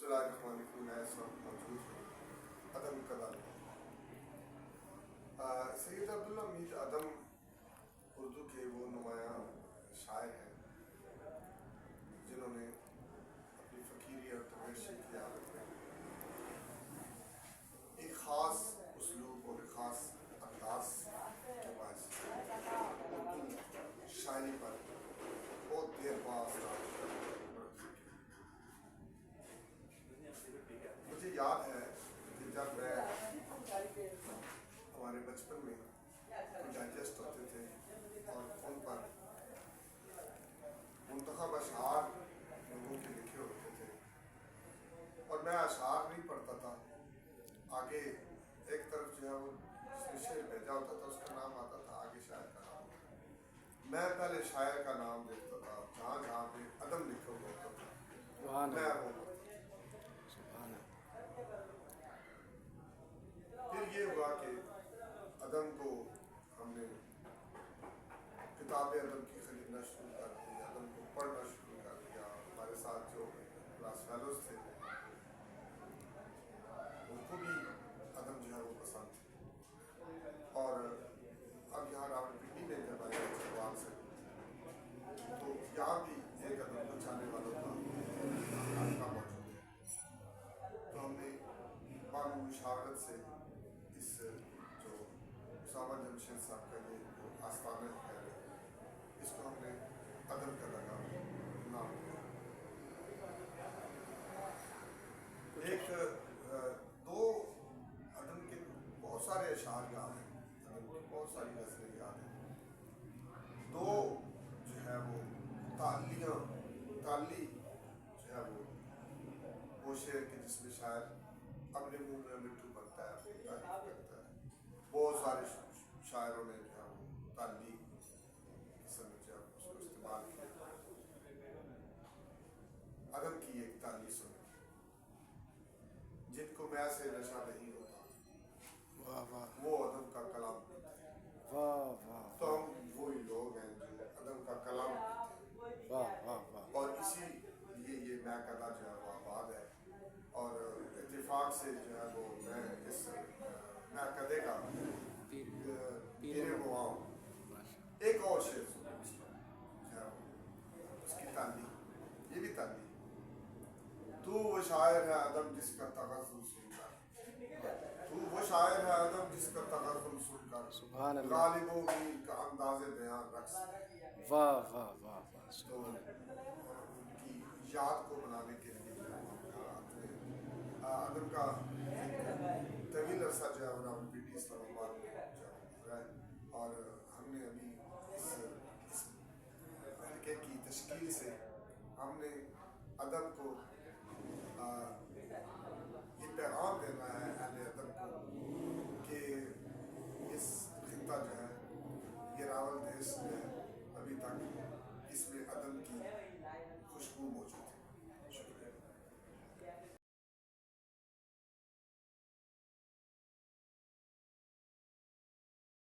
بسم اللہ الرحمن الرحیم. میں اس وقت موجود ہوں عدم کدال. سید عبدالحمید عدم اردو کے وہ نمایاں شاعر ہیں جنہوں نے اپنی فقیری اور تبشری کی حالت میں ایک خاص اسلوب اور ایک خاص انداز کے باعث اردو شاعری پر بہت دیر بعد مجھے یاد ہے کہ جب میں ہمارے بچپن میں ڈائجسٹ ہوتے تھے اور ان پر منتخب اشعار لوگوں کے لکھے ہوتے تھے اور میں اشعار نہیں پڑھتا تھا. آگے ایک طرف جو ہے وہ جس میں شعر بھیجا ہوتا تھا اس کا نام آتا تھا, آگے شاعر کا نام. میں پہلے شاعر کا نام دیکھتا تھا, جہاں جہاں پہ عدم لکھا ہوا ہوتا تھا میں وہ پڑھتا. پھر یہ ہوا کہ عدم کو ہم نے کتاب ادب کی خریدنا شروع کر دی, عدم کو پڑھنا شروع کر دیا. ہمارے ساتھ جو کلاس فیلوز تھے ان کو بھی عدم جو ہے وہ پسند تھے. اور اب یہاں راولپنڈی میں جب آئے چکوال سے تو یہاں بھی ایک عدم بچانے والوں کا موجود ہے. تو ہم نے بعد مشاورت سے اس جو اسامہ جمشید صاحب کا یہ جو آستانہ ہے اس کو ہم نے عدم کا لگا نام دیا. ایک دو عدم کے بہت سارے اشعار یاد ہیں, عدم کی بہت ساری غزلیں یاد ہیں. دو جو ہے وہ تالی جو ہے وہ شعر کے جس میں شاعر اپنے منہ میں مٹھو بنتا ہے, اپنی تعریف کرتا ہے. بہت سارے شاعروں نے جو ہے وہ تالی قسم جو ہے اس کو استعمال کیا. عدم کی ایک تالی سنی جن کو میں سے نشہ نہیں ہوتا وہ عدم کا کلام پیتے ہیں. تو ہم وہی لوگ ہیں جو عدم کا کلام پیتے ہیں اور اسی لیے یہ میں کدا جو ہے وہ آباد ہے. اور اتفاق سے جو ہے وہ میں اس میں کدے کا پیر ہوا ہوں. ایک اور شعر سنیں جو ہے اس کی تالی, یہ بھی تالی. تو وہ شاعر ہے عدم جس کا تغزل سن کر, تو وہ شاعر ہے عدم جس کا تغزل سن کر غالب و میر کا انداز بیان رقص. واہ واہ واہ واہ. تو ان کی یاد کو بنانے کے لیے عدم کا ایک طویل عرصہ جو ہے راولپنڈی اسلام آباد میں جو گزرا ہے. اور ہم نے ابھی اس حلقے کی تشکیل سے ہم نے عدم کو